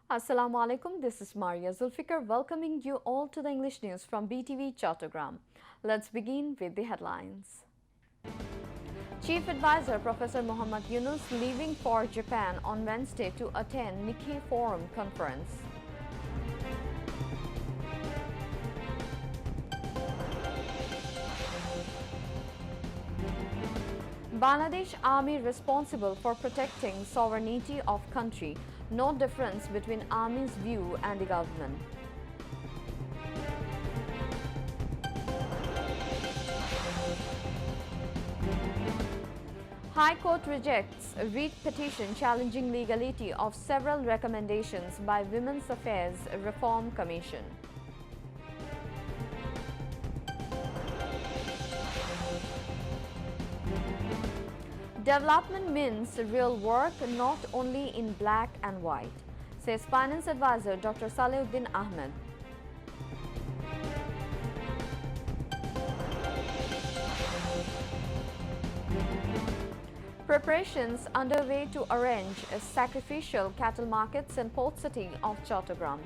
Assalamu alaikum, this is Maria Zulfikar welcoming you all to the English news from BTV Chattogram. Let's begin with the headlines. Chief Advisor Professor Muhammad Yunus leaving for Japan on Wednesday to attend Nikkei Forum conference. Bangladesh Army responsible for protecting sovereignty of country. No difference between Army's view and the government. High Court rejects writ petition challenging legality of several recommendations by Women's Affairs Reform Commission. Development means real work, not only in black and white, says Finance Advisor Dr. Saleuddin Ahmed. Preparations underway to arrange a sacrificial cattle markets in port city of Chattogram.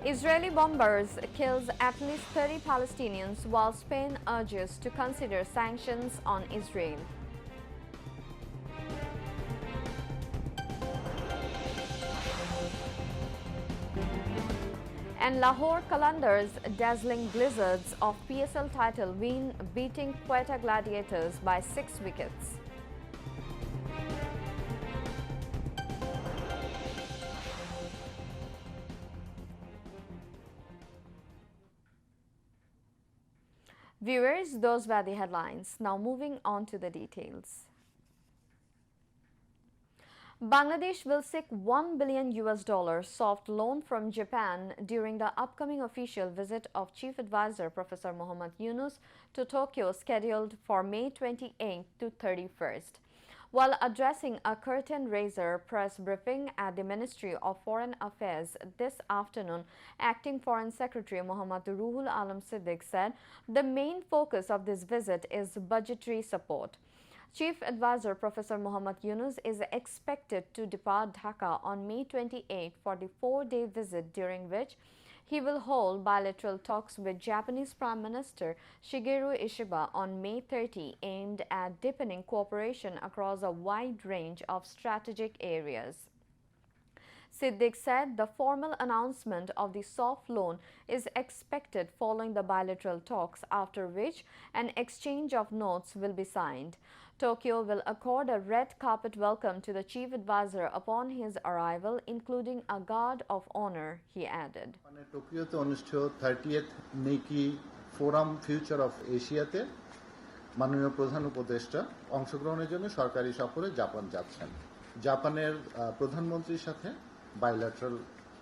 Israeli bombers kills at least 30 Palestinians while Spain urges to consider sanctions on Israel. And Lahore Qalandars dazzling blizzards of PSL title win, beating Quetta Gladiators by 6 wickets. Viewers, those were the headlines. Now moving on to the details. Bangladesh will seek $1 billion soft loan from Japan during the upcoming official visit of Chief Advisor Professor Muhammad Yunus to Tokyo scheduled for May 28 to 31st. While addressing a curtain-raiser press briefing at the Ministry of Foreign Affairs this afternoon, Acting Foreign Secretary Muhammad Ruhul Alam Siddique said the main focus of this visit is budgetary support. Chief Advisor Professor Muhammad Yunus is expected to depart Dhaka on May 28 for the 4-day visit, during which he will hold bilateral talks with Japanese Prime Minister Shigeru Ishiba on May 30, aimed at deepening cooperation across a wide range of strategic areas. Siddique said the formal announcement of the soft loan is expected following the bilateral talks, after which an exchange of notes will be signed. Tokyo will accord a red carpet welcome to the chief advisor upon his arrival, including a guard of honor, he added. টোকিওতে অনুষ্ঠিত 30th নেকি forum future of এশিয়াতে মাননীয় প্রধান উপদেষ্টা অংশগ্রহণের জন্য সরকারি সফরে জাপান যাচ্ছেন। জাপানের প্রধানমন্ত্রীর সাথে বাইল্যাটারাল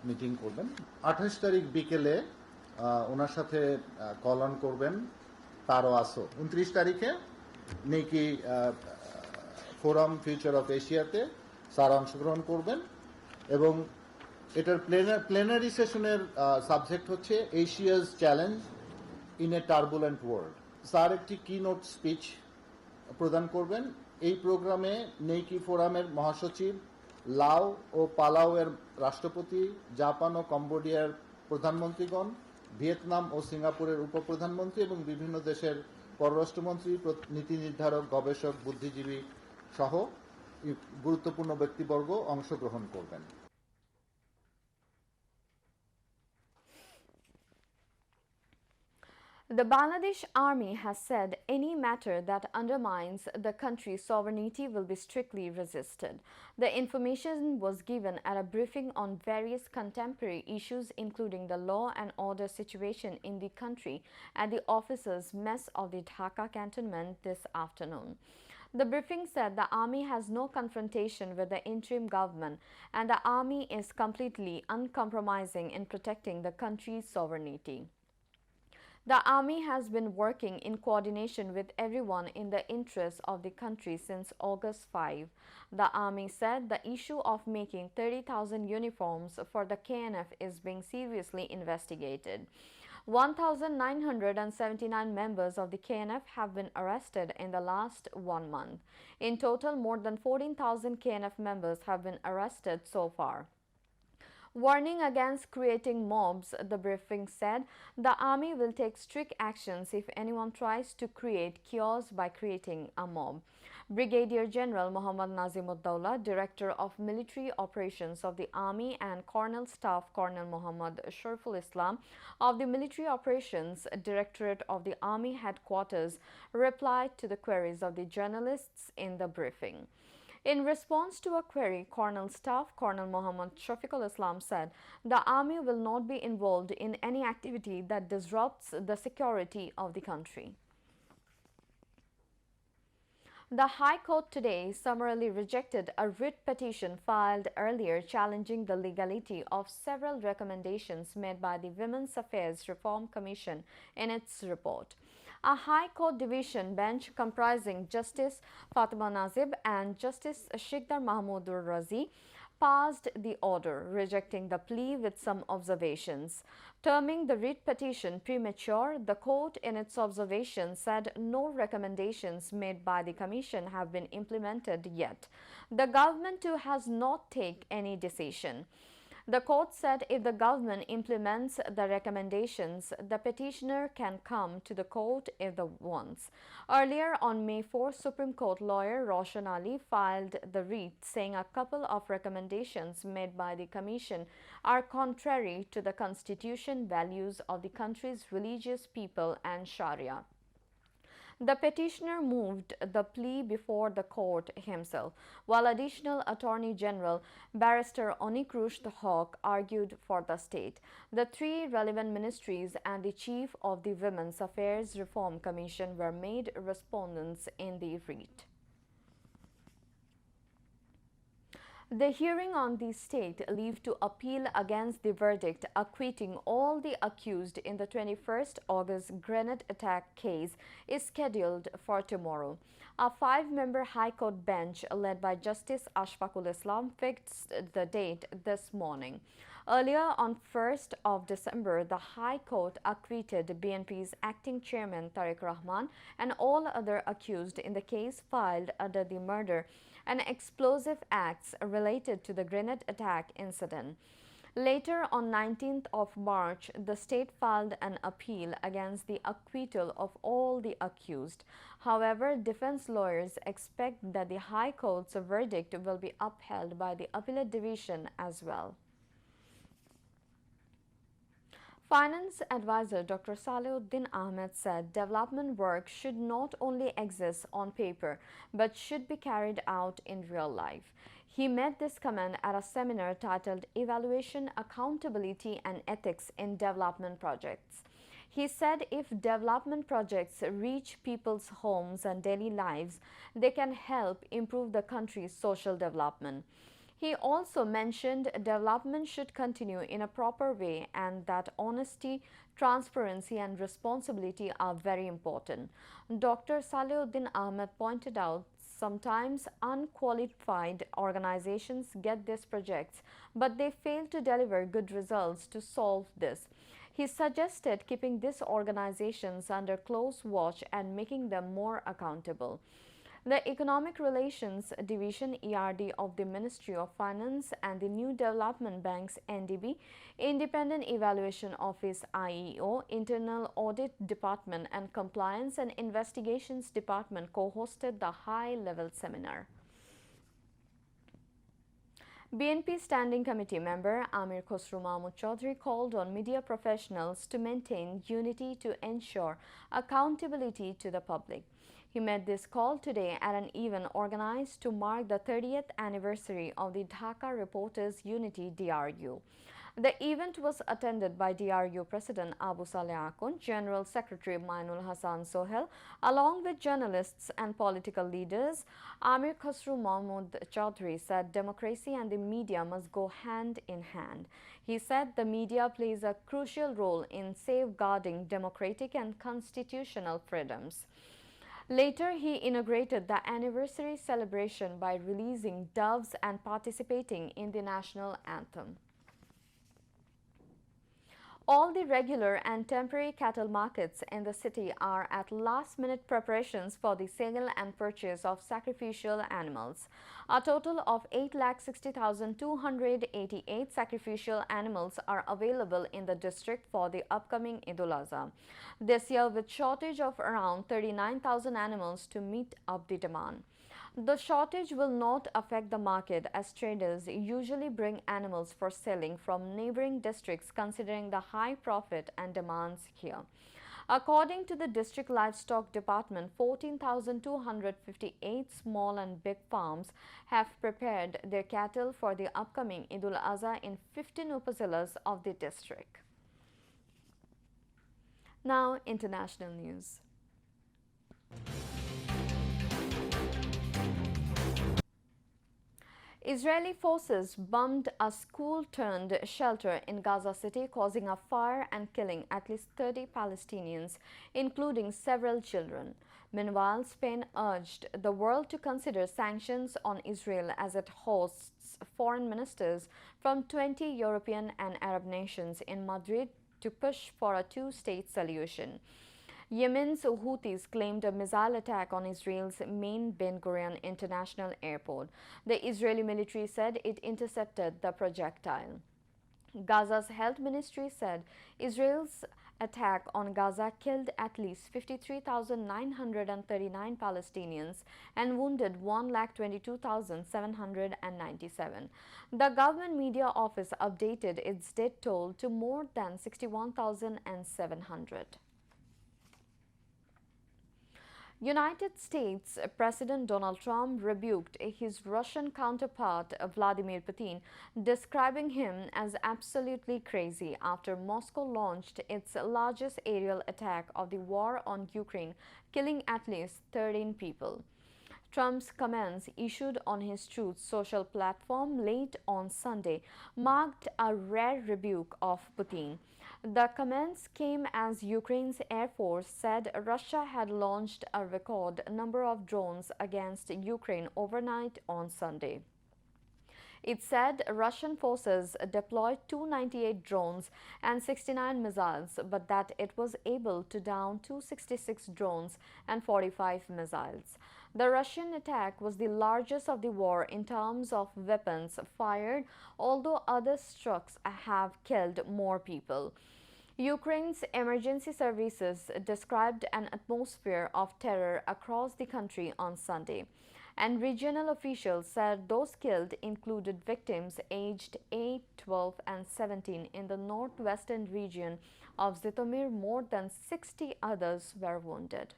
মিটিং করবেন। 28 তারিখ বিকেলে ওনার সাথে কল অন করবেন তারো আসো। 29 তারিখে নেকি ফোরাম ফিউচার অফ এশিয়াতে স্যার অংশগ্রহণ করবেন এবং এটার প্লেনারি সেশনের সাবজেক্ট হচ্ছে Asia's challenge in a turbulent world. Sir একটি কিনোট স্পিচ প্রদান করবেন। এই প্রোগ্রামে নেকি ফোরামের মহাসচিব, লাও ও পালাওয়ের রাষ্ট্রপতি, জাপান ও কম্বোডিয়ার প্রধানমন্ত্রীগণ, ভিয়েতনাম ও সিঙ্গাপুরের উপপ্রধানমন্ত্রী এবং বিভিন্ন দেশের পররাষ্ট্রমন্ত্রী, নীতি নির্ধারক, গবেষক, বুদ্ধিজীবী সহ গুরুত্বপূর্ণ ব্যক্তিবর্গ অংশগ্রহণ করবেন। The Bangladesh Army has said any matter that undermines the country's sovereignty will be strictly resisted. The information was given at a briefing on various contemporary issues, including the law and order situation in the country, at the officers' mess of the Dhaka cantonment this afternoon. The briefing said the army has no confrontation with the interim government and the army is completely uncompromising in protecting the country's sovereignty. The army has been working in coordination with everyone in the interest of the country since August 5. The army said the issue of making 30,000 uniforms for the KNF is being seriously investigated. 1,979 members of the KNF have been arrested in the last 1 month. In total, more than 14,000 KNF members have been arrested so far. Warning against creating mobs, the briefing said the army will take strict actions if anyone tries to create chaos by creating a mob. Brigadier General Muhammad Nazimuddaulah, Director of Military Operations of the Army, and Colonel Staff Colonel Muhammad Shariful Islam of the Military Operations Directorate of the Army Headquarters replied to the queries of the journalists in the briefing. In response to a query, Colonel Staff Colonel Muhammad Shafiqul Islam said the army will not be involved in any activity that disrupts the security of the country. The High Court today summarily rejected a writ petition filed earlier challenging the legality of several recommendations made by the Women's Affairs Reform Commission in its report. A High Court division bench comprising Justice Fatima Nazib and Justice Shikdar Mahmoodur Razi passed the order, rejecting the plea with some observations. Terming the writ petition premature, the court in its observation said no recommendations made by the commission have been implemented yet. The government too has not taken any decision. The court said if the government implements the recommendations, the petitioner can come to the court if they wants. Earlier on May 4, Supreme Court lawyer Roshan Ali filed the writ saying a couple of recommendations made by the commission are contrary to the constitution, values of the country's religious people and Sharia. The petitioner moved the plea before the court himself, while Additional Attorney General Barrister Onikrush Haq argued for the state. The three relevant ministries and the chief of the Women's Affairs Reform Commission were made respondents in the writ. The hearing on the state leave to appeal against the verdict acquitting all the accused in the 21st August grenade attack case is scheduled for tomorrow. A five-member High Court bench led by Justice Ashfaqul Islam fixed the date this morning. Earlier on 1st of December, the High Court acquitted BNP's acting chairman Tariq Rahman and all other accused in the case filed under the murder and explosive acts related to the grenade attack incident. Later, on 19th of March, the state filed an appeal against the acquittal of all the accused. However, defense lawyers expect that the High Court's verdict will be upheld by the Appellate Division as well. Finance advisor Dr. Saleuddin Ahmed said development work should not only exist on paper but should be carried out in real life. He made this comment at a seminar titled Evaluation, Accountability and Ethics in Development Projects. He said if development projects reach people's homes and daily lives, they can help improve the country's social development. He also mentioned development should continue in a proper way and that honesty, transparency and responsibility are very important. Dr. Saleuddin Ahmed pointed out sometimes unqualified organizations get these projects, but they fail to deliver good results to solve this. He suggested keeping these organizations under close watch and making them more accountable. The Economic Relations Division ERD of the Ministry of Finance and the New Development Bank's NDB, Independent Evaluation Office IEO, Internal Audit Department and Compliance and Investigations Department co-hosted the high-level seminar. BNP Standing Committee member Amir Khosru Mahmood Chaudhry called on media professionals to maintain unity to ensure accountability to the public. He made this call today at an event organized to mark the 30th anniversary of the Dhaka Reporters Unity DRU. The event was attended by DRU President Abu Saleh Akun, General Secretary Mainul Hassan Sohel, along with journalists and political leaders. Amir Khosru Mahmood Chaudhry said democracy and the media must go hand in hand. He said the media plays a crucial role in safeguarding democratic and constitutional freedoms. Later, he inaugurated the anniversary celebration by releasing doves and participating in the national anthem. All the regular and temporary cattle markets in the city are at last-minute preparations for the sale and purchase of sacrificial animals. A total of 8,60,288 sacrificial animals are available in the district for the upcoming Eid al-Azha. This year, with shortage of around 39,000 animals to meet up the demand. The shortage will not affect the market as traders usually bring animals for selling from neighboring districts considering the high profit and demands here. According to the district livestock department, 14,258 small and big farms have prepared their cattle for the upcoming Eid al-Azha in 15 upazilas of the district. Now, international news. Israeli forces bombed a school-turned-shelter in Gaza City, causing a fire and killing at least 30 Palestinians, including several children. Meanwhile, Spain urged the world to consider sanctions on Israel as it hosts foreign ministers from 20 European and Arab nations in Madrid to push for a two-state solution. Yemen's Houthis claimed a missile attack on Israel's main Ben Gurion International Airport. The Israeli military said it intercepted the projectile. Gaza's health ministry said Israel's attack on Gaza killed at least 53,939 Palestinians and wounded 1,22,797. The government media office updated its death toll to more than 61,700. United States President Donald Trump rebuked his Russian counterpart Vladimir Putin, describing him as absolutely crazy after Moscow launched its largest aerial attack of the war on Ukraine, killing at least 13 people. Trump's comments issued on his Truth Social platform late on Sunday marked a rare rebuke of Putin. The comments came as Ukraine's Air Force said Russia had launched a record number of drones against Ukraine overnight on Sunday. It said Russian forces deployed 298 drones and 69 missiles, but that it was able to down 266 drones and 45 missiles. The Russian attack was the largest of the war in terms of weapons fired, although other strikes have killed more people. Ukraine's emergency services described an atmosphere of terror across the country on Sunday, and regional officials said those killed included victims aged 8, 12, and 17 in the northwestern region of Zhytomyr. More than 60 others were wounded.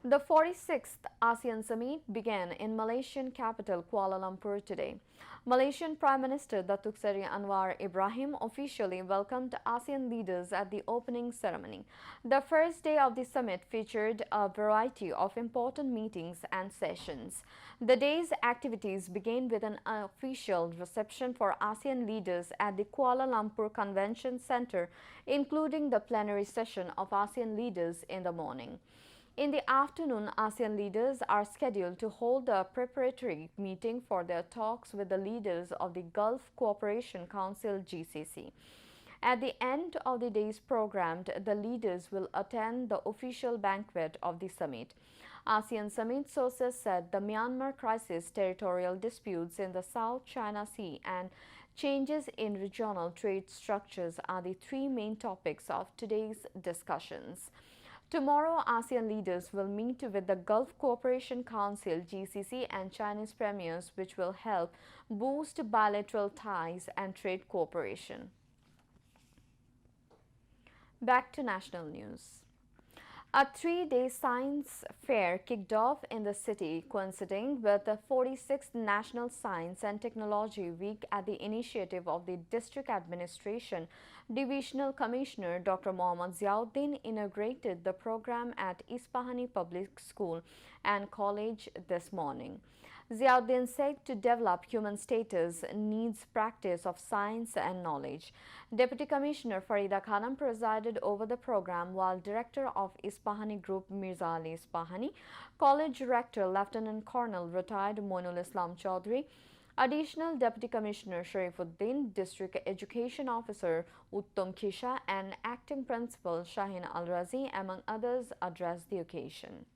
The 46th ASEAN Summit began in Malaysian capital Kuala Lumpur today. Malaysian Prime Minister Datuk Seri Anwar Ibrahim officially welcomed ASEAN leaders at the opening ceremony. The first day of the summit featured a variety of important meetings and sessions. The day's activities began with an official reception for ASEAN leaders at the Kuala Lumpur Convention Centre, including the plenary session of ASEAN leaders in the morning. In the afternoon, ASEAN leaders are scheduled to hold a preparatory meeting for their talks with the leaders of the Gulf Cooperation Council (GCC). At the end of the day's program, the leaders will attend the official banquet of the summit. ASEAN Summit sources said the Myanmar crisis, territorial disputes in the South China Sea, and changes in regional trade structures are the three main topics of today's discussions. Tomorrow, ASEAN leaders will meet with the Gulf Cooperation Council (GCC) and Chinese premiers, which will help boost bilateral ties and trade cooperation. Back to national news. A three-day science fair kicked off in the city, coinciding with the 46th National Science and Technology Week at the initiative of the District Administration. Divisional Commissioner Dr. Mohammad Ziauddin inaugurated the program at Ispahani Public School and College this morning. Ziauddin said to develop human status needs practice of science and knowledge. Deputy Commissioner Farida Khanam presided over the program, while Director of Ispahani Group Mirza Ali Ispahani, College Rector Lieutenant Colonel retired Moinul Islam Chaudhry, Additional Deputy Commissioner Sharifuddin, District Education Officer Uttom Khisha, and Acting Principal Shahin Al Razi, among others, addressed the occasion.